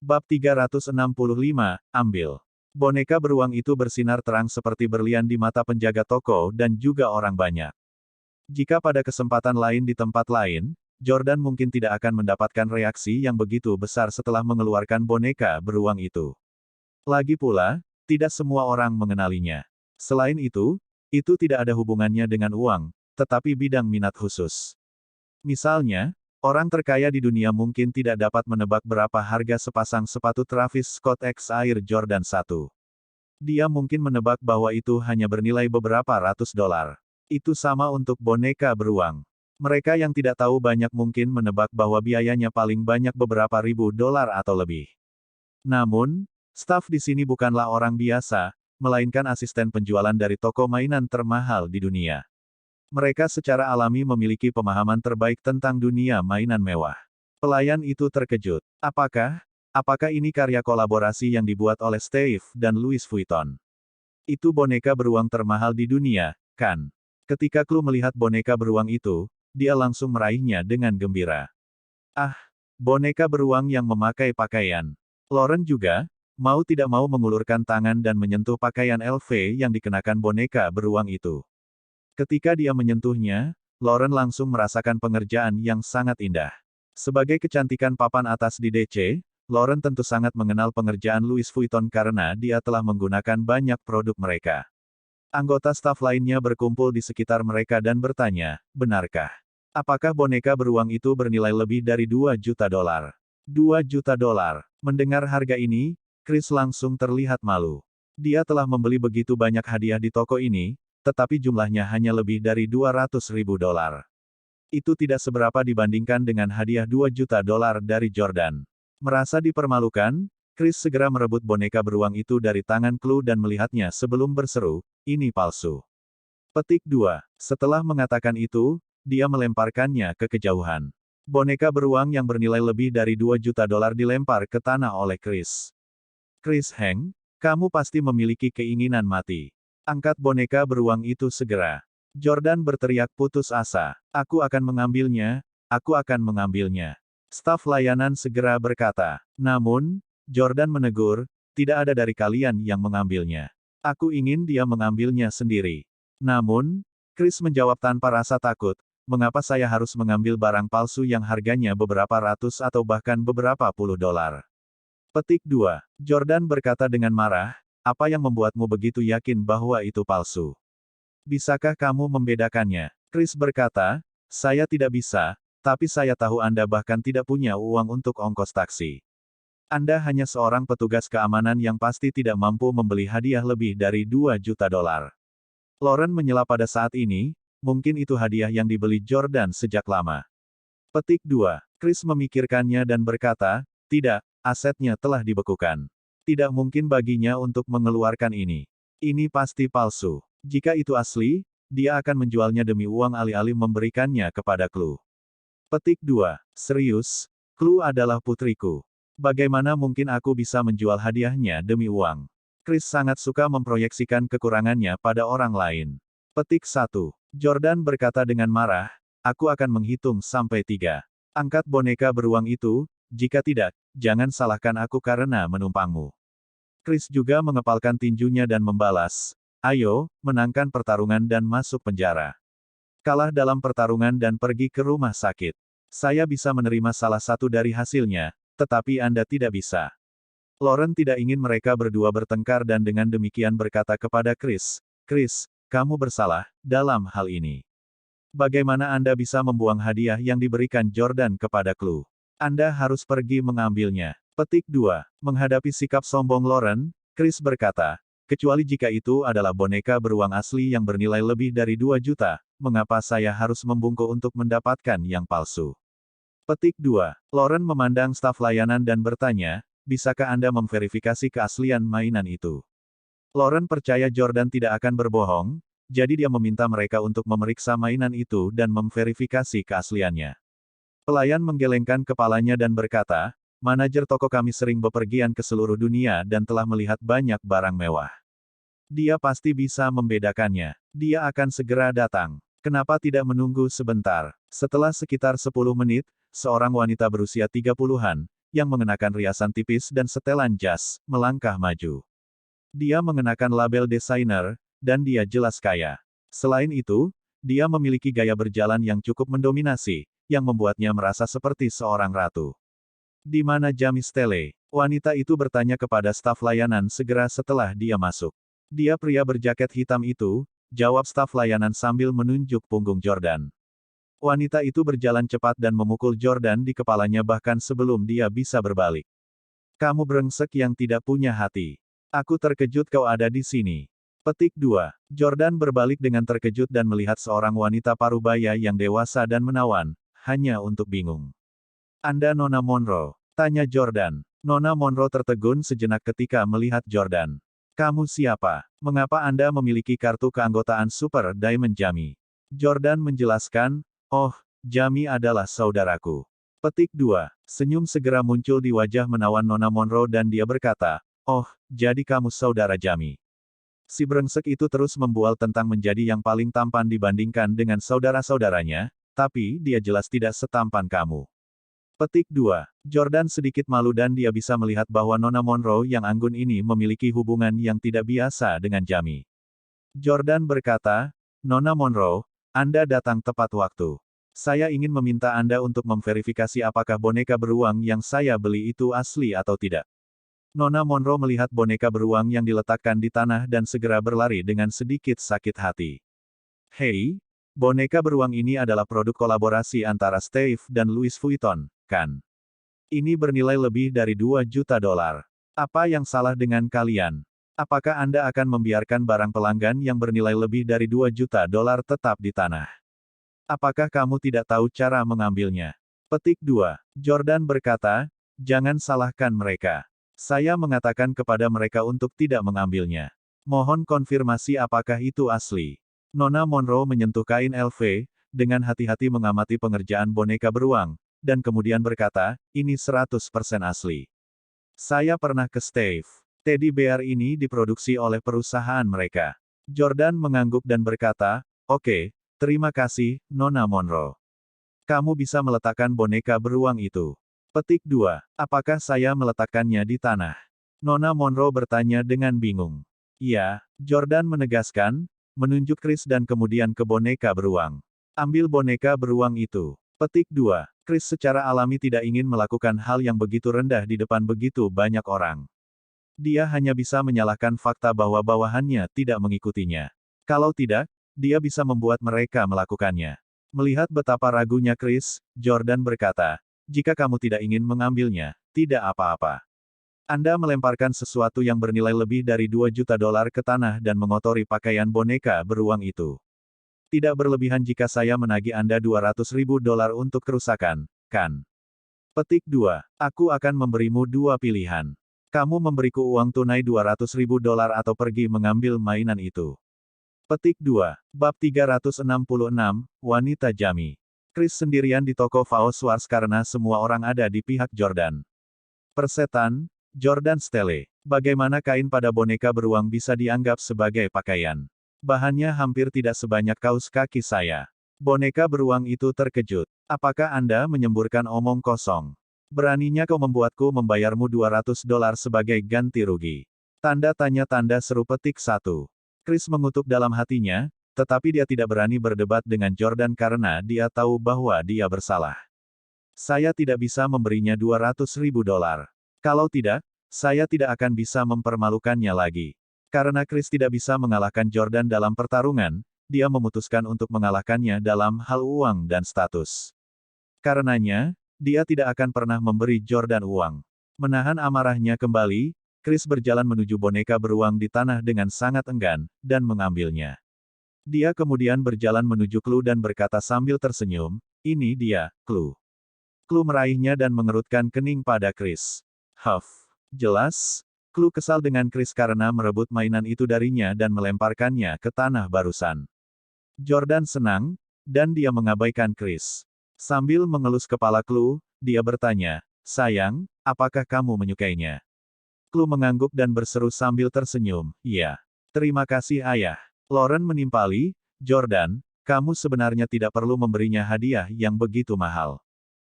Bab 365, ambil. Boneka beruang itu bersinar terang seperti berlian di mata penjaga toko dan juga orang banyak. Jika pada kesempatan lain di tempat lain, Jordan mungkin tidak akan mendapatkan reaksi yang begitu besar setelah mengeluarkan boneka beruang itu. Lagi pula, tidak semua orang mengenalinya. Selain itu tidak ada hubungannya dengan uang, tetapi bidang minat khusus. Misalnya, orang terkaya di dunia mungkin tidak dapat menebak berapa harga sepasang sepatu Travis Scott X Air Jordan 1. Dia mungkin menebak bahwa itu hanya bernilai beberapa ratus dolar. Itu sama untuk boneka beruang. Mereka yang tidak tahu banyak mungkin menebak bahwa biayanya paling banyak beberapa ribu dolar atau lebih. Namun, staf di sini bukanlah orang biasa, melainkan asisten penjualan dari toko mainan termahal di dunia. Mereka secara alami memiliki pemahaman terbaik tentang dunia mainan mewah. Pelayan itu terkejut. Apakah ini karya kolaborasi yang dibuat oleh Steve dan Louis Vuitton? Itu boneka beruang termahal di dunia, kan? Ketika Chloe melihat boneka beruang itu, dia langsung meraihnya dengan gembira. Ah, boneka beruang yang memakai pakaian. Lauren juga, mau tidak mau mengulurkan tangan dan menyentuh pakaian LV yang dikenakan boneka beruang itu. Ketika dia menyentuhnya, Lauren langsung merasakan pengerjaan yang sangat indah. Sebagai kecantikan papan atas di DC, Lauren tentu sangat mengenal pengerjaan Louis Vuitton karena dia telah menggunakan banyak produk mereka. Anggota staf lainnya berkumpul di sekitar mereka dan bertanya, benarkah? Apakah boneka beruang itu bernilai lebih dari 2 juta dolar? 2 juta dolar. Mendengar harga ini, Chris langsung terlihat malu. Dia telah membeli begitu banyak hadiah di toko ini, tetapi jumlahnya hanya lebih dari 200 ribu dolar. Itu tidak seberapa dibandingkan dengan hadiah 2 juta dolar dari Jordan. Merasa dipermalukan, Chris segera merebut boneka beruang itu dari tangan Chloe dan melihatnya sebelum berseru, ini palsu. Petik 2. Setelah mengatakan itu, dia melemparkannya ke kejauhan. Boneka beruang yang bernilai lebih dari 2 juta dolar dilempar ke tanah oleh Chris. Chris Heng, kamu pasti memiliki keinginan mati. Angkat boneka beruang itu segera. Jordan berteriak putus asa. Aku akan mengambilnya, aku akan mengambilnya. Staf layanan segera berkata. Namun, Jordan menegur, tidak ada dari kalian yang mengambilnya. Aku ingin dia mengambilnya sendiri. Namun, Chris menjawab tanpa rasa takut, mengapa saya harus mengambil barang palsu yang harganya beberapa ratus atau bahkan beberapa puluh dolar? Petik 2. Jordan berkata dengan marah, apa yang membuatmu begitu yakin bahwa itu palsu? Bisakah kamu membedakannya? Chris berkata, saya tidak bisa, tapi saya tahu Anda bahkan tidak punya uang untuk ongkos taksi. Anda hanya seorang petugas keamanan yang pasti tidak mampu membeli hadiah lebih dari 2 juta dolar. Lauren menyela pada saat ini, mungkin itu hadiah yang dibeli Jordan sejak lama. Petik 2. Chris memikirkannya dan berkata, tidak, asetnya telah dibekukan. Tidak mungkin baginya untuk mengeluarkan ini. Ini pasti palsu. Jika itu asli, dia akan menjualnya demi uang alih-alih memberikannya kepada Chloe. Petik 2. Serius, Chloe adalah putriku. Bagaimana mungkin aku bisa menjual hadiahnya demi uang? Chris sangat suka memproyeksikan kekurangannya pada orang lain. Petik 1. Jordan berkata dengan marah, aku akan menghitung sampai 3. Angkat boneka beruang itu, jika tidak, jangan salahkan aku karena menumpangmu. Chris juga mengepalkan tinjunya dan membalas, ayo, menangkan pertarungan dan masuk penjara. Kalah dalam pertarungan dan pergi ke rumah sakit. Saya bisa menerima salah satu dari hasilnya, tetapi Anda tidak bisa. Lauren tidak ingin mereka berdua bertengkar dan dengan demikian berkata kepada Chris, Chris, kamu bersalah dalam hal ini. Bagaimana Anda bisa membuang hadiah yang diberikan Jordan kepada Chloe? Anda harus pergi mengambilnya. Petik 2. Menghadapi sikap sombong Lauren, Chris berkata, kecuali jika itu adalah boneka beruang asli yang bernilai lebih dari 2 juta, mengapa saya harus membungkuk untuk mendapatkan yang palsu? Petik 2. Lauren memandang staf layanan dan bertanya, bisakah Anda memverifikasi keaslian mainan itu? Lauren percaya Jordan tidak akan berbohong, jadi dia meminta mereka untuk memeriksa mainan itu dan memverifikasi keasliannya. Pelayan menggelengkan kepalanya dan berkata, manajer toko kami sering bepergian ke seluruh dunia dan telah melihat banyak barang mewah. Dia pasti bisa membedakannya. Dia akan segera datang. Kenapa tidak menunggu sebentar? Setelah sekitar 10 menit, seorang wanita berusia 30-an, yang mengenakan riasan tipis dan setelan jas, melangkah maju. Dia mengenakan label desainer, dan dia jelas kaya. Selain itu, dia memiliki gaya berjalan yang cukup mendominasi, yang membuatnya merasa seperti seorang ratu. Di mana Jamie Stele? Wanita itu bertanya kepada staf layanan segera setelah dia masuk. Dia pria berjaket hitam itu, jawab staf layanan sambil menunjuk punggung Jordan. Wanita itu berjalan cepat dan memukul Jordan di kepalanya bahkan sebelum dia bisa berbalik. Kamu brengsek yang tidak punya hati. Aku terkejut kau ada di sini. Petik 2. Jordan berbalik dengan terkejut dan melihat seorang wanita parubaya yang dewasa dan menawan, hanya untuk bingung. Anda Nona Monroe? Tanya Jordan. Nona Monroe tertegun sejenak ketika melihat Jordan. Kamu siapa? Mengapa Anda memiliki kartu keanggotaan Super Diamond Jamie? Jordan menjelaskan, oh, Jamie adalah saudaraku. Petik 2. Senyum segera muncul di wajah menawan Nona Monroe dan dia berkata, oh, jadi kamu saudara Jamie. Si brengsek itu terus membual tentang menjadi yang paling tampan dibandingkan dengan saudara-saudaranya, tapi dia jelas tidak setampan kamu. Petik 2. Jordan sedikit malu dan dia bisa melihat bahwa Nona Monroe yang anggun ini memiliki hubungan yang tidak biasa dengan Jamie. Jordan berkata, Nona Monroe, Anda datang tepat waktu. Saya ingin meminta Anda untuk memverifikasi apakah boneka beruang yang saya beli itu asli atau tidak. Nona Monroe melihat boneka beruang yang diletakkan di tanah dan segera berlari dengan sedikit sakit hati. Hei, boneka beruang ini adalah produk kolaborasi antara Steve dan Louis Vuitton, kan? Ini bernilai lebih dari 2 juta dolar. Apa yang salah dengan kalian? Apakah Anda akan membiarkan barang pelanggan yang bernilai lebih dari 2 juta dolar tetap di tanah? Apakah kamu tidak tahu cara mengambilnya? Petik 2. Jordan berkata, jangan salahkan mereka. Saya mengatakan kepada mereka untuk tidak mengambilnya. Mohon konfirmasi apakah itu asli. Nona Monroe menyentuh kain LV, dengan hati-hati mengamati pengerjaan boneka beruang, dan kemudian berkata, ini 100% asli. Saya pernah ke Steve. Teddy bear ini diproduksi oleh perusahaan mereka. Jordan mengangguk dan berkata, oke, terima kasih, Nona Monroe. Kamu bisa meletakkan boneka beruang itu. Petik 2. Apakah saya meletakkannya di tanah? Nona Monroe bertanya dengan bingung. Iya, Jordan menegaskan, menunjuk Chris dan kemudian ke boneka beruang. Ambil boneka beruang itu. Petik 2. Chris secara alami tidak ingin melakukan hal yang begitu rendah di depan begitu banyak orang. Dia hanya bisa menyalahkan fakta bahwa bawahannya tidak mengikutinya. Kalau tidak, dia bisa membuat mereka melakukannya. Melihat betapa ragunya Chris, Jordan berkata, jika kamu tidak ingin mengambilnya, tidak apa-apa. Anda melemparkan sesuatu yang bernilai lebih dari 2 juta dolar ke tanah dan mengotori pakaian boneka beruang itu. Tidak berlebihan jika saya menagih Anda 200.000 dolar untuk kerusakan, kan? Petik 2. Aku akan memberimu 2 pilihan. Kamu memberiku uang tunai 200.000 dolar atau pergi mengambil mainan itu. Petik 2. Bab 366, Wanita Jamie. Chris sendirian di toko Fausswars karena semua orang ada di pihak Jordan. Persetan, Jordan Stele. Bagaimana kain pada boneka beruang bisa dianggap sebagai pakaian? Bahannya hampir tidak sebanyak kaos kaki saya. Boneka beruang itu terkejut. Apakah Anda menyemburkan omong kosong? Beraninya kau membuatku membayarmu 200 dolar sebagai ganti rugi. Tanda tanya tanda seru petik 1. Chris mengutuk dalam hatinya, tetapi dia tidak berani berdebat dengan Jordan karena dia tahu bahwa dia bersalah. Saya tidak bisa memberinya 200.000 dolar. Kalau tidak, saya tidak akan bisa mempermalukannya lagi. Karena Chris tidak bisa mengalahkan Jordan dalam pertarungan, dia memutuskan untuk mengalahkannya dalam hal uang dan status. Karenanya, dia tidak akan pernah memberi Jordan uang. Menahan amarahnya kembali, Chris berjalan menuju boneka beruang di tanah dengan sangat enggan, dan mengambilnya. Dia kemudian berjalan menuju Clue dan berkata sambil tersenyum, ini dia, Clue. Clue meraihnya dan mengerutkan kening pada Chris. Huff. Jelas, Clue kesal dengan Chris karena merebut mainan itu darinya dan melemparkannya ke tanah barusan. Jordan senang, dan dia mengabaikan Chris. Sambil mengelus kepala Clue, dia bertanya, sayang, apakah kamu menyukainya? Clue mengangguk dan berseru sambil tersenyum, iya. Terima kasih ayah. Lauren menimpali, Jordan, kamu sebenarnya tidak perlu memberinya hadiah yang begitu mahal.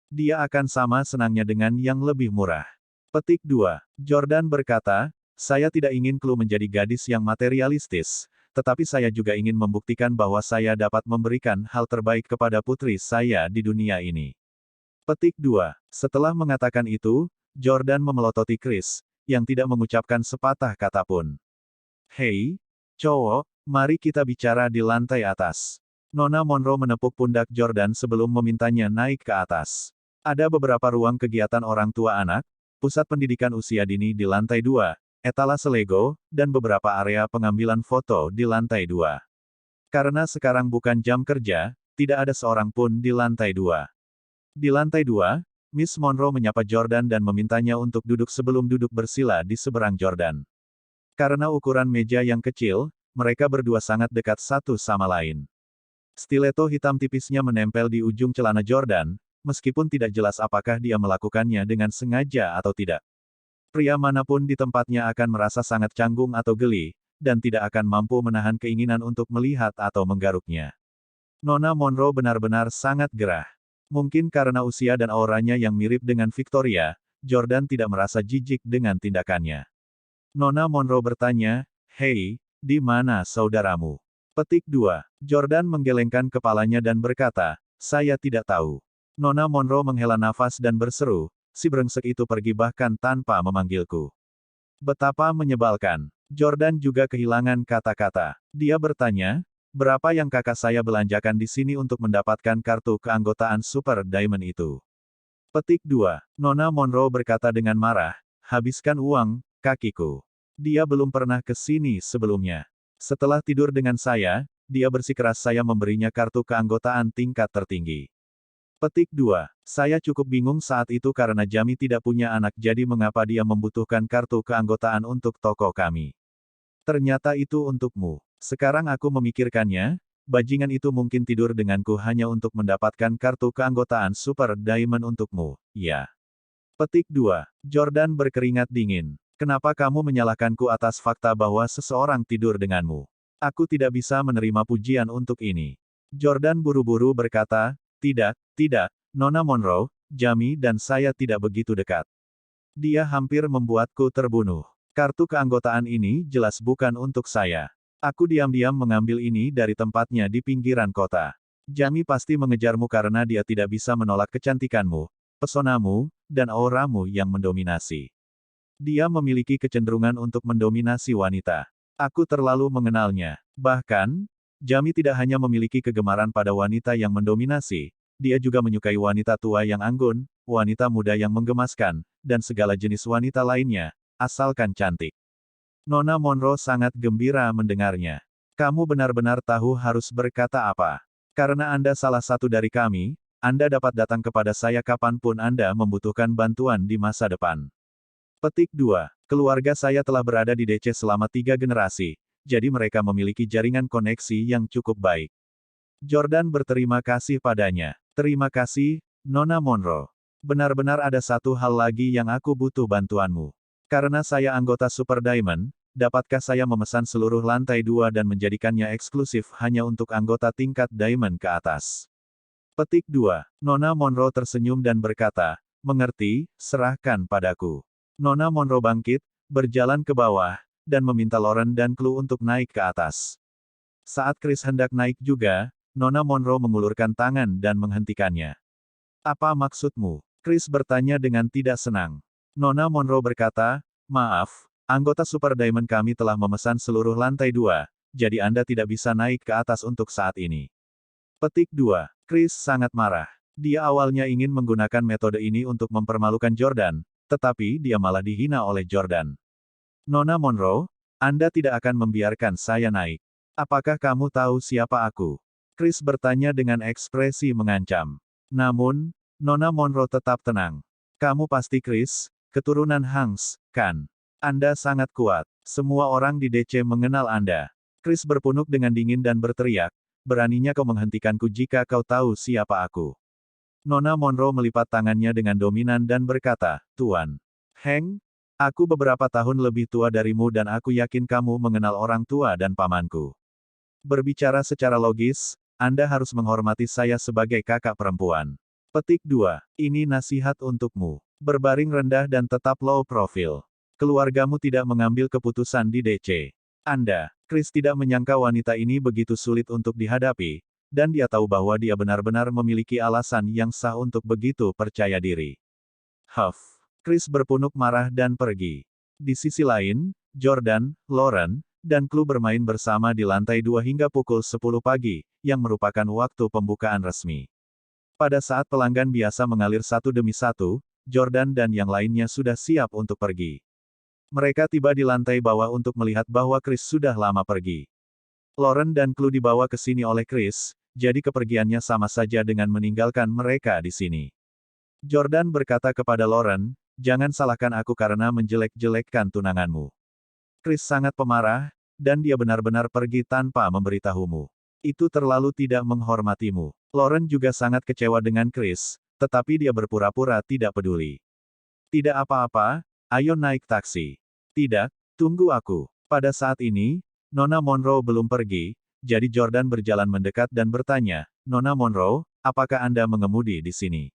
Dia akan sama senangnya dengan yang lebih murah. Petik 2. Jordan berkata, saya tidak ingin Chloe menjadi gadis yang materialistis, tetapi saya juga ingin membuktikan bahwa saya dapat memberikan hal terbaik kepada putri saya di dunia ini. Petik 2. Setelah mengatakan itu, Jordan memelototi Chris, yang tidak mengucapkan sepatah kata pun. Hei, cowok, mari kita bicara di lantai atas. Nona Monroe menepuk pundak Jordan sebelum memintanya naik ke atas. Ada beberapa ruang kegiatan orang tua anak, pusat pendidikan usia dini di lantai 2, etalase Lego, dan beberapa area pengambilan foto di lantai 2. Karena sekarang bukan jam kerja, tidak ada seorang pun di lantai 2. Di lantai 2, Miss Monroe menyapa Jordan dan memintanya untuk duduk sebelum duduk bersila di seberang Jordan. Karena ukuran meja yang kecil, mereka berdua sangat dekat satu sama lain. Stiletto hitam tipisnya menempel di ujung celana Jordan, meskipun tidak jelas apakah dia melakukannya dengan sengaja atau tidak. Pria manapun di tempatnya akan merasa sangat canggung atau geli, dan tidak akan mampu menahan keinginan untuk melihat atau menggaruknya. Nona Monroe benar-benar sangat gerah. Mungkin karena usia dan auranya yang mirip dengan Victoria, Jordan tidak merasa jijik dengan tindakannya. Nona Monroe bertanya, "Hei, di mana saudaramu?" Petik 2. Jordan menggelengkan kepalanya dan berkata, "Saya tidak tahu." Nona Monroe menghela nafas dan berseru, "Si brengsek itu pergi bahkan tanpa memanggilku." Betapa menyebalkan. Jordan juga kehilangan kata-kata. Dia bertanya, "Berapa yang kakak saya belanjakan di sini untuk mendapatkan kartu keanggotaan Super Diamond itu?" Petik 2. Nona Monroe berkata dengan marah, "Habiskan uang, kakiku. Dia belum pernah ke sini sebelumnya. Setelah tidur dengan saya, dia bersikeras saya memberinya kartu keanggotaan tingkat tertinggi." Petik 2. Saya cukup bingung saat itu karena Jamie tidak punya anak jadi mengapa dia membutuhkan kartu keanggotaan untuk toko kami. Ternyata itu untukmu. Sekarang aku memikirkannya, bajingan itu mungkin tidur denganku hanya untuk mendapatkan kartu keanggotaan Super Diamond untukmu, ya. Petik 2. Jordan berkeringat dingin. Kenapa kamu menyalahkanku atas fakta bahwa seseorang tidur denganmu? Aku tidak bisa menerima pujian untuk ini. Jordan buru-buru berkata, tidak, Nona Monroe, Jamie dan saya tidak begitu dekat. Dia hampir membuatku terbunuh. Kartu keanggotaan ini jelas bukan untuk saya. Aku diam-diam mengambil ini dari tempatnya di pinggiran kota. Jamie pasti mengejarmu karena dia tidak bisa menolak kecantikanmu, pesonamu, dan auramu yang mendominasi. Dia memiliki kecenderungan untuk mendominasi wanita. Aku terlalu mengenalnya. Bahkan, Jamie tidak hanya memiliki kegemaran pada wanita yang mendominasi, dia juga menyukai wanita tua yang anggun, wanita muda yang menggemaskan, dan segala jenis wanita lainnya, asalkan cantik. Nona Monroe sangat gembira mendengarnya. Kamu benar-benar tahu harus berkata apa. Karena Anda salah satu dari kami, Anda dapat datang kepada saya kapanpun Anda membutuhkan bantuan di masa depan. Petik 2. Keluarga saya telah berada di DC selama 3 generasi, jadi mereka memiliki jaringan koneksi yang cukup baik. Jordan berterima kasih padanya. Terima kasih, Nona Monroe. Benar-benar ada satu hal lagi yang aku butuh bantuanmu. Karena saya anggota Super Diamond, dapatkah saya memesan seluruh lantai 2 dan menjadikannya eksklusif hanya untuk anggota tingkat Diamond ke atas? Petik 2. Nona Monroe tersenyum dan berkata, "Mengerti, serahkan padaku." Nona Monroe bangkit, berjalan ke bawah, dan meminta Lauren dan Chloe untuk naik ke atas. Saat Chris hendak naik juga, Nona Monroe mengulurkan tangan dan menghentikannya. "Apa maksudmu?" Chris bertanya dengan tidak senang. Nona Monroe berkata, "Maaf, anggota Super Diamond kami telah memesan seluruh lantai 2, jadi Anda tidak bisa naik ke atas untuk saat ini." Petik 2. Chris sangat marah. Dia awalnya ingin menggunakan metode ini untuk mempermalukan Jordan, tetapi dia malah dihina oleh Jordan. "Nona Monroe, Anda tidak akan membiarkan saya naik. Apakah kamu tahu siapa aku?" Chris bertanya dengan ekspresi mengancam. Namun, Nona Monroe tetap tenang. "Kamu pasti Chris, keturunan Hanks, kan? Anda sangat kuat. Semua orang di DC mengenal Anda." Chris berpunuk dengan dingin dan berteriak, "Beraninya kau menghentikanku jika kau tahu siapa aku." Nona Monroe melipat tangannya dengan dominan dan berkata, "Tuan Hank, aku beberapa tahun lebih tua darimu dan aku yakin kamu mengenal orang tua dan pamanku. Berbicara secara logis, Anda harus menghormati saya sebagai kakak perempuan. Petik 2. Ini nasihat untukmu. Berbaring rendah dan tetap low profile. Keluargamu tidak mengambil keputusan di DC. Anda, Chris tidak menyangka wanita ini begitu sulit untuk dihadapi, dan dia tahu bahwa dia benar-benar memiliki alasan yang sah untuk begitu percaya diri. Huff. Chris berpunuk marah dan pergi. Di sisi lain, Jordan, Lauren, dan Chloe bermain bersama di lantai 2 hingga pukul 10 pagi, yang merupakan waktu pembukaan resmi. Pada saat pelanggan biasa mengalir satu demi satu, Jordan dan yang lainnya sudah siap untuk pergi. Mereka tiba di lantai bawah untuk melihat bahwa Chris sudah lama pergi. Lauren dan Chloe dibawa ke sini oleh Chris, jadi kepergiannya sama saja dengan meninggalkan mereka di sini. Jordan berkata kepada Lauren, "Jangan salahkan aku karena menjelek-jelekkan tunanganmu. Chris sangat pemarah, dan dia benar-benar pergi tanpa memberitahumu. Itu terlalu tidak menghormatimu." Lauren juga sangat kecewa dengan Chris, tetapi dia berpura-pura tidak peduli. "Tidak apa-apa, ayo naik taksi." "Tidak, tunggu aku." Pada saat ini, Nona Monroe belum pergi, jadi Jordan berjalan mendekat dan bertanya, "Nona Monroe, apakah Anda mengemudi di sini?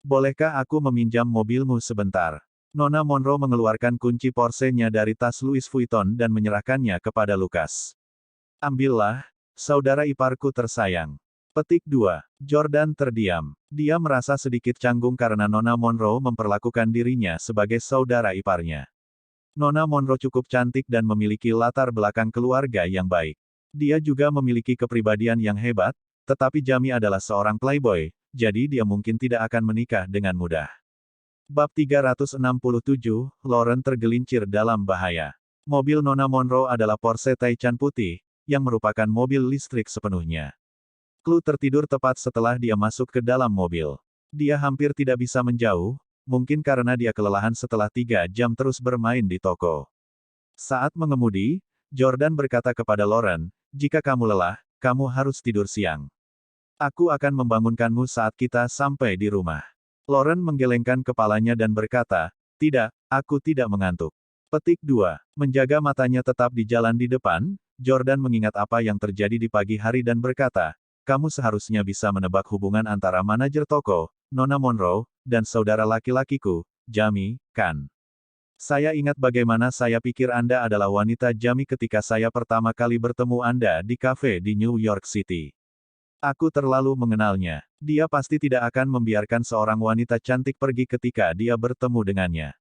Bolehkah aku meminjam mobilmu sebentar?" Nona Monroe mengeluarkan kunci Porsche-nya dari tas Louis Vuitton dan menyerahkannya kepada Lucas. "Ambillah, saudara iparku tersayang." Petik 2. Jordan terdiam. Dia merasa sedikit canggung karena Nona Monroe memperlakukan dirinya sebagai saudara iparnya. Nona Monroe cukup cantik dan memiliki latar belakang keluarga yang baik. Dia juga memiliki kepribadian yang hebat, tetapi Jamie adalah seorang playboy, jadi dia mungkin tidak akan menikah dengan mudah. Bab 367, Lauren tergelincir dalam bahaya. Mobil Nona Monroe adalah Porsche Taycan putih, yang merupakan mobil listrik sepenuhnya. Chloe tertidur tepat setelah dia masuk ke dalam mobil. Dia hampir tidak bisa menjauh, mungkin karena dia kelelahan setelah 3 jam terus bermain di toko. Saat mengemudi, Jordan berkata kepada Lauren, "Jika kamu lelah, kamu harus tidur siang. Aku akan membangunkanmu saat kita sampai di rumah." Lauren menggelengkan kepalanya dan berkata, "Tidak, aku tidak mengantuk." Petik 2. Menjaga matanya tetap di jalan di depan, Jordan mengingat apa yang terjadi di pagi hari dan berkata, "Kamu seharusnya bisa menebak hubungan antara manajer toko, Nona Monroe, dan saudara laki-lakiku, Jamie, kan? Saya ingat bagaimana saya pikir Anda adalah wanita Jamie ketika saya pertama kali bertemu Anda di kafe di New York City. Aku terlalu mengenalnya. Dia pasti tidak akan membiarkan seorang wanita cantik pergi ketika dia bertemu dengannya."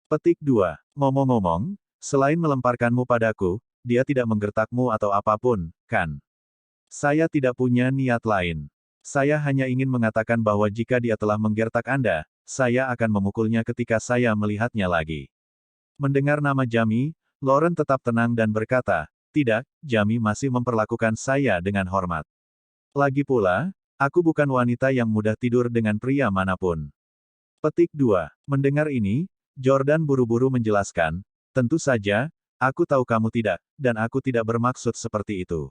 Petik 2. Ngomong-ngomong, selain melemparkanmu padaku, dia tidak menggertakmu atau apapun, kan? Saya tidak punya niat lain. Saya hanya ingin mengatakan bahwa jika dia telah menggertak Anda, saya akan memukulnya ketika saya melihatnya lagi. Mendengar nama Jamie, Lauren tetap tenang dan berkata, "Tidak, Jamie masih memperlakukan saya dengan hormat. Lagi pula, aku bukan wanita yang mudah tidur dengan pria manapun." Petik 2. Mendengar ini, Jordan buru-buru menjelaskan, "Tentu saja, aku tahu kamu tidak, dan aku tidak bermaksud seperti itu.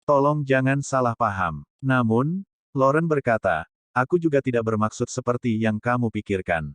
Tolong jangan salah paham." Namun, Lauren berkata, "Aku juga tidak bermaksud seperti yang kamu pikirkan."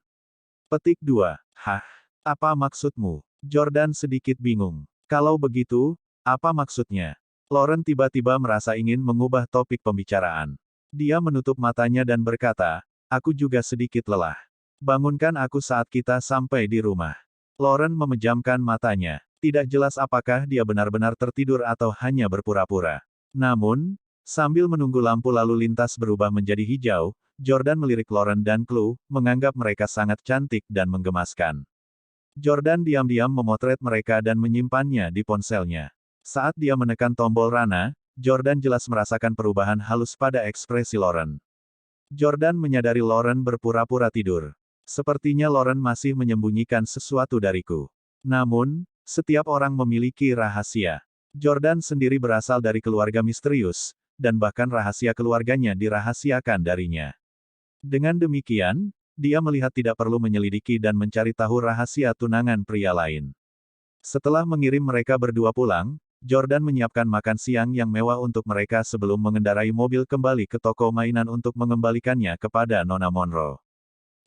Petik 2. Hah? Apa maksudmu? Jordan sedikit bingung. Kalau begitu, apa maksudnya? Lauren tiba-tiba merasa ingin mengubah topik pembicaraan. Dia menutup matanya dan berkata, "Aku juga sedikit lelah. Bangunkan aku saat kita sampai di rumah." Lauren memejamkan matanya. Tidak jelas apakah dia benar-benar tertidur atau hanya berpura-pura. Namun, sambil menunggu lampu lalu lintas berubah menjadi hijau, Jordan melirik Lauren dan Chloe, menganggap mereka sangat cantik dan menggemaskan. Jordan diam-diam memotret mereka dan menyimpannya di ponselnya. Saat dia menekan tombol rana, Jordan jelas merasakan perubahan halus pada ekspresi Lauren. Jordan menyadari Lauren berpura-pura tidur. Sepertinya Lauren masih menyembunyikan sesuatu dariku. Namun, setiap orang memiliki rahasia. Jordan sendiri berasal dari keluarga misterius, dan bahkan rahasia keluarganya dirahasiakan darinya. Dengan demikian, dia melihat tidak perlu menyelidiki dan mencari tahu rahasia tunangan pria lain. Setelah mengirim mereka berdua pulang, Jordan menyiapkan makan siang yang mewah untuk mereka sebelum mengendarai mobil kembali ke toko mainan untuk mengembalikannya kepada Nona Monroe.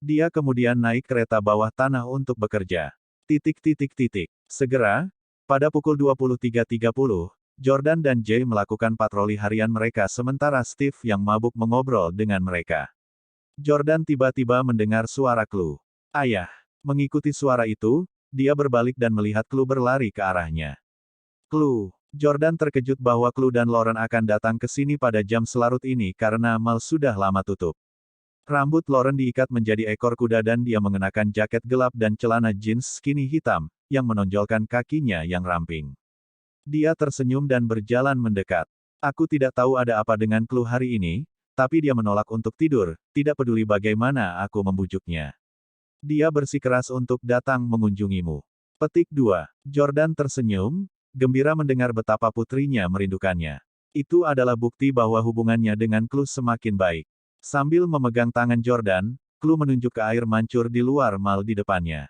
Dia kemudian naik kereta bawah tanah untuk bekerja. Segera, pada pukul 23.30, Jordan dan Jay melakukan patroli harian mereka sementara Steve yang mabuk mengobrol dengan mereka. Jordan tiba-tiba mendengar suara Chloe. Ayah. Mengikuti suara itu, dia berbalik dan melihat Chloe berlari ke arahnya. Chloe. Jordan terkejut bahwa Chloe dan Lauren akan datang ke sini pada jam selarut ini karena mal sudah lama tutup. Rambut Lauren diikat menjadi ekor kuda dan dia mengenakan jaket gelap dan celana jeans skinny hitam, yang menonjolkan kakinya yang ramping. Dia tersenyum dan berjalan mendekat. Aku tidak tahu ada apa dengan Chloe hari ini, tapi dia menolak untuk tidur, tidak peduli bagaimana aku membujuknya. Dia bersikeras untuk datang mengunjungimu. Petik 2. Jordan tersenyum, gembira mendengar betapa putrinya merindukannya. Itu adalah bukti bahwa hubungannya dengan Chloe semakin baik. Sambil memegang tangan Jordan, Chloe menunjuk ke air mancur di luar mal di depannya.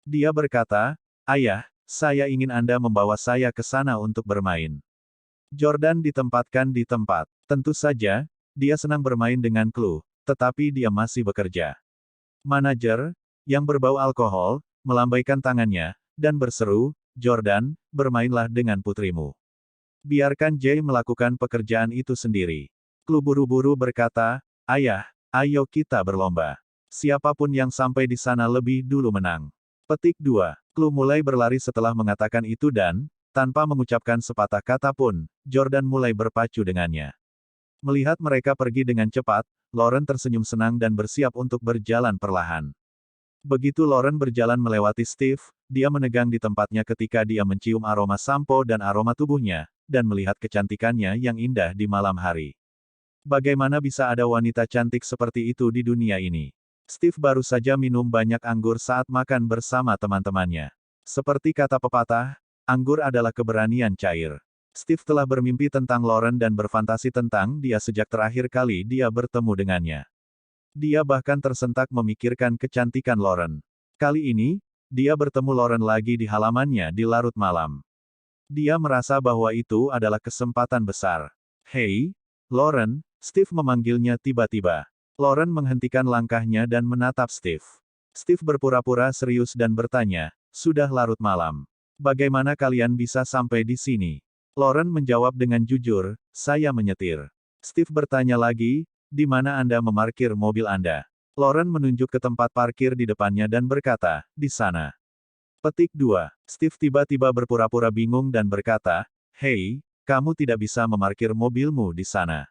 Dia berkata, "Ayah, saya ingin Anda membawa saya ke sana untuk bermain." Jordan ditempatkan di tempat. Tentu saja, dia senang bermain dengan Chloe, tetapi dia masih bekerja. Manajer, yang berbau alkohol, melambaikan tangannya, dan berseru, "Jordan, bermainlah dengan putrimu. Biarkan Jay melakukan pekerjaan itu sendiri." Chloe buru-buru berkata, "Ayah, ayo kita berlomba. Siapapun yang sampai di sana lebih dulu menang." Petik 2. Chloe mulai berlari setelah mengatakan itu dan, tanpa mengucapkan sepatah kata pun, Jordan mulai berpacu dengannya. Melihat mereka pergi dengan cepat, Lauren tersenyum senang dan bersiap untuk berjalan perlahan. Begitu Lauren berjalan melewati Steve, dia menegang di tempatnya ketika dia mencium aroma sampo dan aroma tubuhnya, dan melihat kecantikannya yang indah di malam hari. Bagaimana bisa ada wanita cantik seperti itu di dunia ini? Steve baru saja minum banyak anggur saat makan bersama teman-temannya. Seperti kata pepatah, anggur adalah keberanian cair. Steve telah bermimpi tentang Lauren dan berfantasi tentang dia sejak terakhir kali dia bertemu dengannya. Dia bahkan tersentak memikirkan kecantikan Lauren. Kali ini, dia bertemu Lauren lagi di halamannya di larut malam. Dia merasa bahwa itu adalah kesempatan besar. "Hei, Lauren," Steve memanggilnya tiba-tiba. Lauren menghentikan langkahnya dan menatap Steve. Steve berpura-pura serius dan bertanya, "Sudah larut malam. Bagaimana kalian bisa sampai di sini?" Lauren menjawab dengan jujur, "Saya menyetir." Steve bertanya lagi, "Di mana Anda memarkir mobil Anda?" Lauren menunjuk ke tempat parkir di depannya dan berkata, "Di sana." Petik 2. Steve tiba-tiba berpura-pura bingung dan berkata, "Hei, kamu tidak bisa memarkir mobilmu di sana.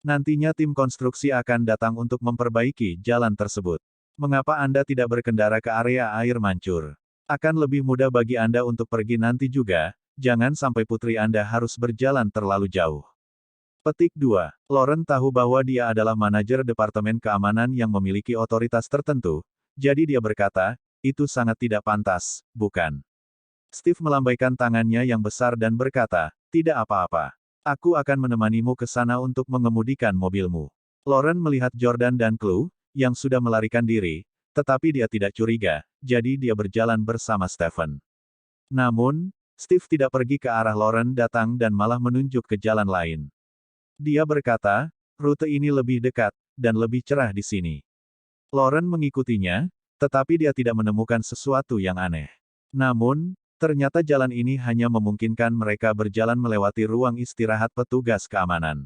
Nantinya tim konstruksi akan datang untuk memperbaiki jalan tersebut. Mengapa Anda tidak berkendara ke area air mancur? Akan lebih mudah bagi Anda untuk pergi nanti juga. Jangan sampai putri Anda harus berjalan terlalu jauh." Petik 2. Lauren tahu bahwa dia adalah manajer departemen keamanan yang memiliki otoritas tertentu, jadi dia berkata, "Itu sangat tidak pantas, bukan?" Steve melambaikan tangannya yang besar dan berkata, "Tidak apa-apa. Aku akan menemanimu ke sana untuk mengemudikan mobilmu." Lauren melihat Jordan dan Chloe, yang sudah melarikan diri, tetapi dia tidak curiga, jadi dia berjalan bersama Stephen. Namun, Steve tidak pergi ke arah Lauren datang dan malah menunjuk ke jalan lain. Dia berkata, "Rute ini lebih dekat, dan lebih cerah di sini." Lauren mengikutinya, tetapi dia tidak menemukan sesuatu yang aneh. Namun, ternyata jalan ini hanya memungkinkan mereka berjalan melewati ruang istirahat petugas keamanan.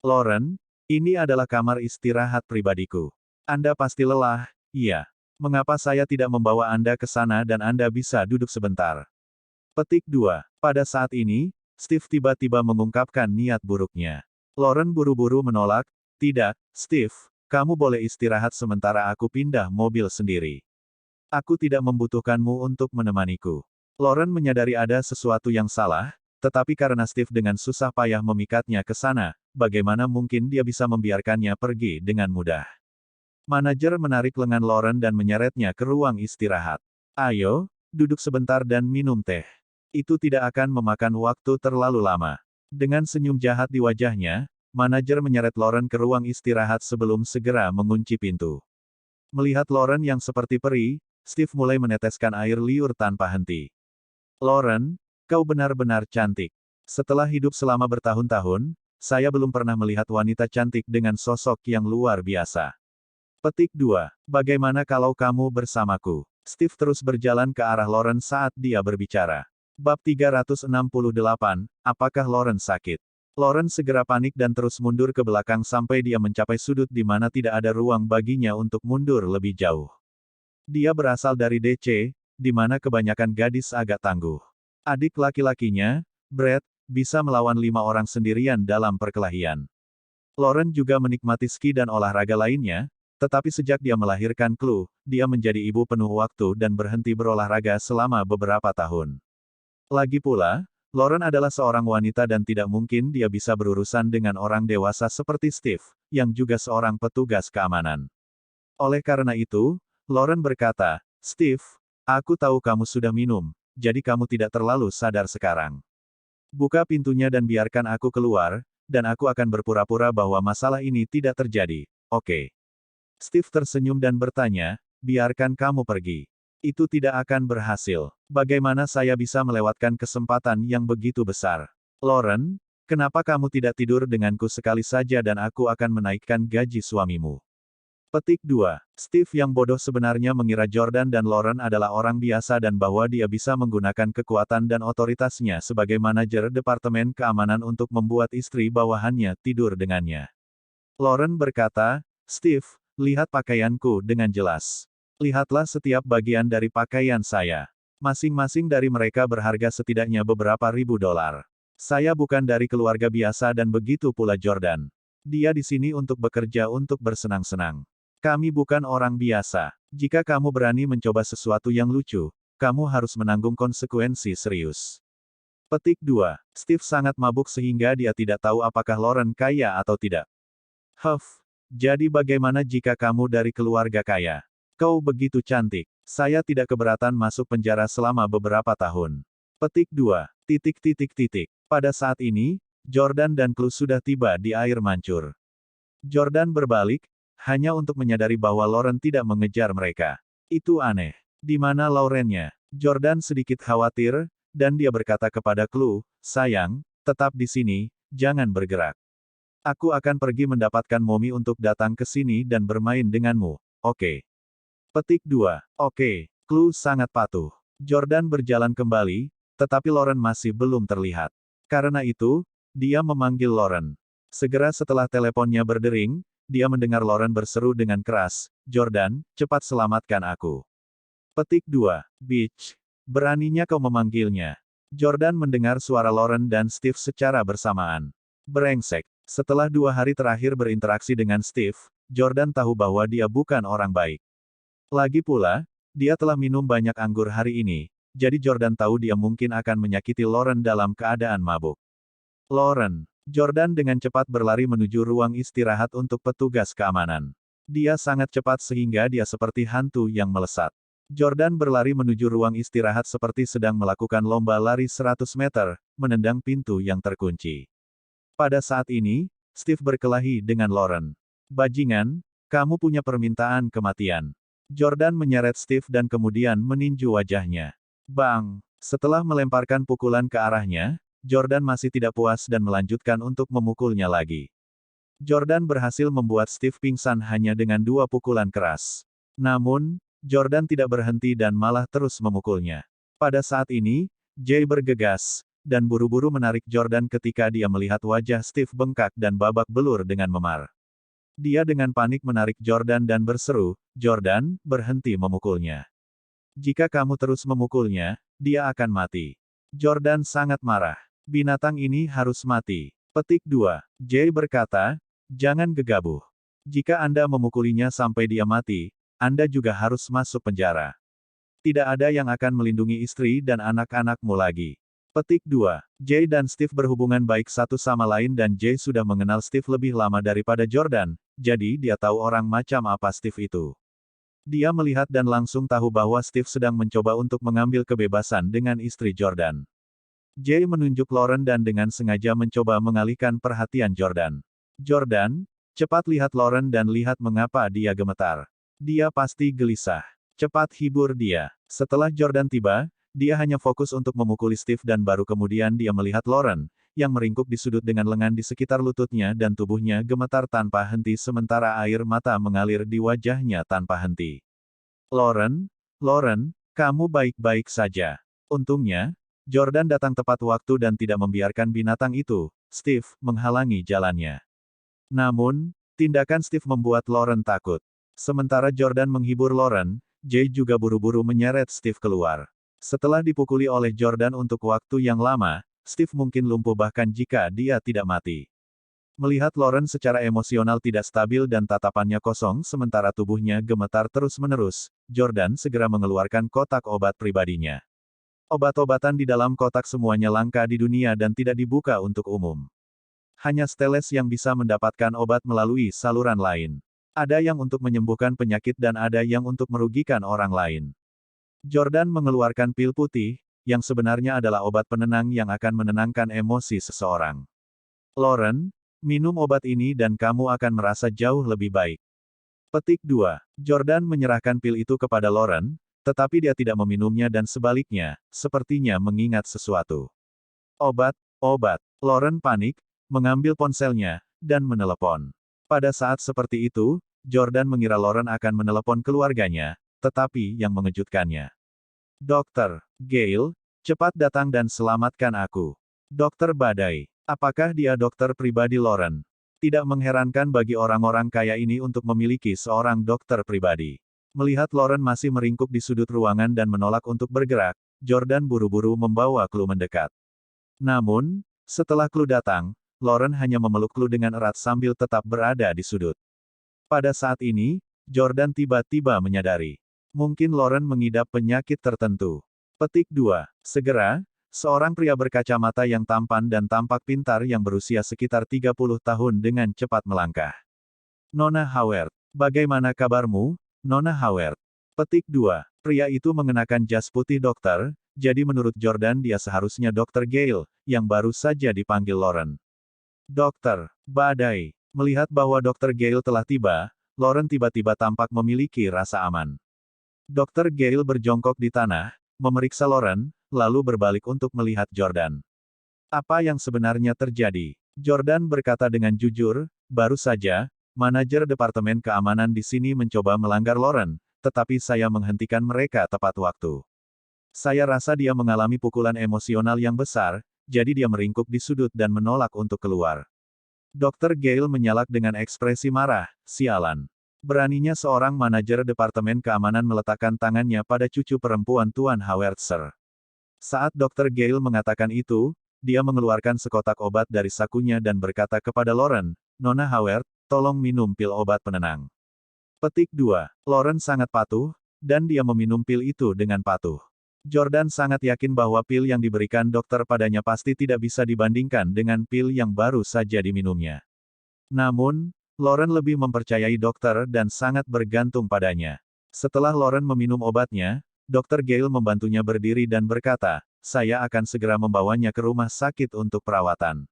"Lauren, ini adalah kamar istirahat pribadiku. Anda pasti lelah, iya. Mengapa saya tidak membawa Anda ke sana dan Anda bisa duduk sebentar?" Petik 2. Pada saat ini, Steve tiba-tiba mengungkapkan niat buruknya. Lauren buru-buru menolak, "Tidak, Steve, kamu boleh istirahat sementara aku pindah mobil sendiri. Aku tidak membutuhkanmu untuk menemaniku." Lauren menyadari ada sesuatu yang salah, tetapi karena Steve dengan susah payah memikatnya ke sana, bagaimana mungkin dia bisa membiarkannya pergi dengan mudah. Manajer menarik lengan Lauren dan menyeretnya ke ruang istirahat. "Ayo, duduk sebentar dan minum teh. Itu tidak akan memakan waktu terlalu lama." Dengan senyum jahat di wajahnya, manajer menyeret Lauren ke ruang istirahat sebelum segera mengunci pintu. Melihat Lauren yang seperti peri, Steve mulai meneteskan air liur tanpa henti. "Lauren, kau benar-benar cantik. Setelah hidup selama bertahun-tahun, saya belum pernah melihat wanita cantik dengan sosok yang luar biasa." Petik 2. Bagaimana kalau kamu bersamaku? Steve terus berjalan ke arah Lauren saat dia berbicara. Bab 368, apakah Lauren sakit? Lauren segera panik dan terus mundur ke belakang sampai dia mencapai sudut di mana tidak ada ruang baginya untuk mundur lebih jauh. Dia berasal dari DC, di mana kebanyakan gadis agak tangguh. Adik laki-lakinya, Brett, bisa melawan 5 orang sendirian dalam perkelahian. Lauren juga menikmati ski dan olahraga lainnya, tetapi sejak dia melahirkan Chloe, dia menjadi ibu penuh waktu dan berhenti berolahraga selama beberapa tahun. Lagi pula, Lauren adalah seorang wanita dan tidak mungkin dia bisa berurusan dengan orang dewasa seperti Steve, yang juga seorang petugas keamanan. Oleh karena itu, Lauren berkata, "Steve, aku tahu kamu sudah minum, jadi kamu tidak terlalu sadar sekarang. Buka pintunya dan biarkan aku keluar, dan aku akan berpura-pura bahwa masalah ini tidak terjadi, oke?" Steve tersenyum dan bertanya, "Biarkan kamu pergi. Itu tidak akan berhasil. Bagaimana saya bisa melewatkan kesempatan yang begitu besar? Lauren, kenapa kamu tidak tidur denganku sekali saja dan aku akan menaikkan gaji suamimu?" Petik 2. Steve yang bodoh sebenarnya mengira Jordan dan Lauren adalah orang biasa dan bahwa dia bisa menggunakan kekuatan dan otoritasnya sebagai manajer departemen keamanan untuk membuat istri bawahannya tidur dengannya. Lauren berkata, "Steve, lihat pakaianku dengan jelas. Lihatlah setiap bagian dari pakaian saya. Masing-masing dari mereka berharga setidaknya beberapa ribu dolar. Saya bukan dari keluarga biasa dan begitu pula Jordan. Dia di sini untuk bekerja untuk bersenang-senang. Kami bukan orang biasa. Jika kamu berani mencoba sesuatu yang lucu, kamu harus menanggung konsekuensi serius." Petik 2. Steve sangat mabuk sehingga dia tidak tahu apakah Lauren kaya atau tidak. Jadi bagaimana jika kamu dari keluarga kaya? Kau begitu cantik. Saya tidak keberatan masuk penjara selama beberapa tahun. Petik 2. Pada saat ini, Jordan dan Chloe sudah tiba di air mancur. Jordan berbalik, hanya untuk menyadari bahwa Lauren tidak mengejar mereka. Itu aneh. Di mana Laurennya? Jordan sedikit khawatir, dan dia berkata kepada Chloe, "Sayang, tetap di sini, jangan bergerak. Aku akan pergi mendapatkan Mommy untuk datang ke sini dan bermain denganmu, oke?" Petik 2. Oke. Chloe sangat patuh. Jordan berjalan kembali, tetapi Lauren masih belum terlihat. Karena itu, dia memanggil Lauren. Segera setelah teleponnya berdering, dia mendengar Lauren berseru dengan keras, "Jordan, cepat selamatkan aku." Petik 2. Bitch. Beraninya kau memanggilnya. Jordan mendengar suara Lauren dan Steve secara bersamaan. Brengsek. Setelah 2 hari terakhir berinteraksi dengan Steve, Jordan tahu bahwa dia bukan orang baik. Lagi pula, dia telah minum banyak anggur hari ini, jadi Jordan tahu dia mungkin akan menyakiti Lauren dalam keadaan mabuk. Lauren. Jordan dengan cepat berlari menuju ruang istirahat untuk petugas keamanan. Dia sangat cepat sehingga dia seperti hantu yang melesat. Jordan berlari menuju ruang istirahat seperti sedang melakukan lomba lari 100 meter, menendang pintu yang terkunci. Pada saat ini, Steve berkelahi dengan Lauren. "Bajingan, kamu punya permintaan kematian." Jordan menyeret Steve dan kemudian meninju wajahnya. Bang! Setelah melemparkan pukulan ke arahnya, Jordan masih tidak puas dan melanjutkan untuk memukulnya lagi. Jordan berhasil membuat Steve pingsan hanya dengan 2 pukulan keras. Namun, Jordan tidak berhenti dan malah terus memukulnya. Pada saat ini, Jay bergegas, dan buru-buru menarik Jordan ketika dia melihat wajah Steve bengkak dan babak belur dengan memar. Dia dengan panik menarik Jordan dan berseru, "Jordan, berhenti memukulnya. Jika kamu terus memukulnya, dia akan mati." Jordan sangat marah. "Binatang ini harus mati." Petik 2. Jay berkata, "Jangan gegabah. Jika Anda memukulinya sampai dia mati, Anda juga harus masuk penjara. Tidak ada yang akan melindungi istri dan anak-anakmu lagi." Petik 2. Jay dan Steve berhubungan baik satu sama lain dan Jay sudah mengenal Steve lebih lama daripada Jordan, jadi dia tahu orang macam apa Steve itu. Dia melihat dan langsung tahu bahwa Steve sedang mencoba untuk mengambil kebebasan dengan istri Jordan. Jay menunjuk Lauren dan dengan sengaja mencoba mengalihkan perhatian Jordan. "Jordan, cepat lihat Lauren dan lihat mengapa dia gemetar. Dia pasti gelisah. Cepat hibur dia." Setelah Jordan tiba, dia hanya fokus untuk memukuli Steve dan baru kemudian dia melihat Lauren, yang meringkuk di sudut dengan lengan di sekitar lututnya dan tubuhnya gemetar tanpa henti sementara air mata mengalir di wajahnya tanpa henti. Lauren, kamu baik-baik saja. Untungnya, Jordan datang tepat waktu dan tidak membiarkan binatang itu, Steve, menghalangi jalannya. Namun, tindakan Steve membuat Lauren takut. Sementara Jordan menghibur Lauren, Jay juga buru-buru menyeret Steve keluar. Setelah dipukuli oleh Jordan untuk waktu yang lama, Steve mungkin lumpuh bahkan jika dia tidak mati. Melihat Lauren secara emosional tidak stabil dan tatapannya kosong sementara tubuhnya gemetar terus-menerus, Jordan segera mengeluarkan kotak obat pribadinya. Obat-obatan di dalam kotak semuanya langka di dunia dan tidak dibuka untuk umum. Hanya Steles yang bisa mendapatkan obat melalui saluran lain. Ada yang untuk menyembuhkan penyakit dan ada yang untuk merugikan orang lain. Jordan mengeluarkan pil putih, yang sebenarnya adalah obat penenang yang akan menenangkan emosi seseorang. Lauren, minum obat ini dan kamu akan merasa jauh lebih baik. Petik 2. Jordan menyerahkan pil itu kepada Lauren, tetapi dia tidak meminumnya dan sebaliknya, sepertinya mengingat sesuatu. Obat. Lauren panik, mengambil ponselnya, dan menelepon. Pada saat seperti itu, Jordan mengira Lauren akan menelepon keluarganya, tetapi yang mengejutkannya. Dokter Gale, cepat datang dan selamatkan aku. Dokter Badai. Apakah dia dokter pribadi Lauren? Tidak mengherankan bagi orang-orang kaya ini untuk memiliki seorang dokter pribadi. Melihat Lauren masih meringkuk di sudut ruangan dan menolak untuk bergerak, Jordan buru-buru membawa Clue mendekat. Namun, setelah Clue datang, Lauren hanya memeluk Clue dengan erat sambil tetap berada di sudut. Pada saat ini, Jordan tiba-tiba menyadari. Mungkin Lauren mengidap penyakit tertentu. Petik 2. Segera, seorang pria berkacamata yang tampan dan tampak pintar yang berusia sekitar 30 tahun dengan cepat melangkah. Nona Howard. Bagaimana kabarmu, Nona Howard? Petik 2. Pria itu mengenakan jas putih dokter, jadi menurut Jordan dia seharusnya Dr. Gale, yang baru saja dipanggil Lauren. Dokter Badai. Melihat bahwa Dr. Gale telah tiba, Lauren tiba-tiba tampak memiliki rasa aman. Dr. Gale berjongkok di tanah, memeriksa Lauren, lalu berbalik untuk melihat Jordan. Apa yang sebenarnya terjadi? Jordan berkata dengan jujur, baru saja, manajer Departemen Keamanan di sini mencoba melanggar Lauren, tetapi saya menghentikan mereka tepat waktu. Saya rasa dia mengalami pukulan emosional yang besar, jadi dia meringkuk di sudut dan menolak untuk keluar. Dr. Gale menyalak dengan ekspresi marah, sialan. Beraninya seorang manajer Departemen Keamanan meletakkan tangannya pada cucu perempuan Tuan Howard Sir. Saat Dr. Gale mengatakan itu, dia mengeluarkan sekotak obat dari sakunya dan berkata kepada Lauren, Nona Howard, tolong minum pil obat penenang. Petik 2. Lauren sangat patuh, dan dia meminum pil itu dengan patuh. Jordan sangat yakin bahwa pil yang diberikan dokter padanya pasti tidak bisa dibandingkan dengan pil yang baru saja diminumnya. Namun, Lauren lebih mempercayai dokter dan sangat bergantung padanya. Setelah Lauren meminum obatnya, Dr. Gale membantunya berdiri dan berkata, saya akan segera membawanya ke rumah sakit untuk perawatan.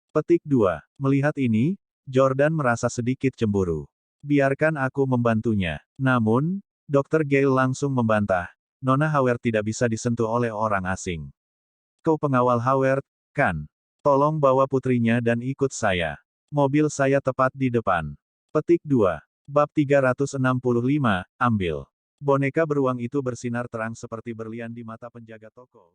Petik 2. Melihat ini, Jordan merasa sedikit cemburu. Biarkan aku membantunya. Namun, Dr. Gale langsung membantah, Nona Howard tidak bisa disentuh oleh orang asing. Kau pengawal Howard, kan? Tolong bawa putrinya dan ikut saya. Mobil saya tepat di depan. Petik 2. Bab 365, ambil. Boneka beruang itu bersinar terang seperti berlian di mata penjaga toko.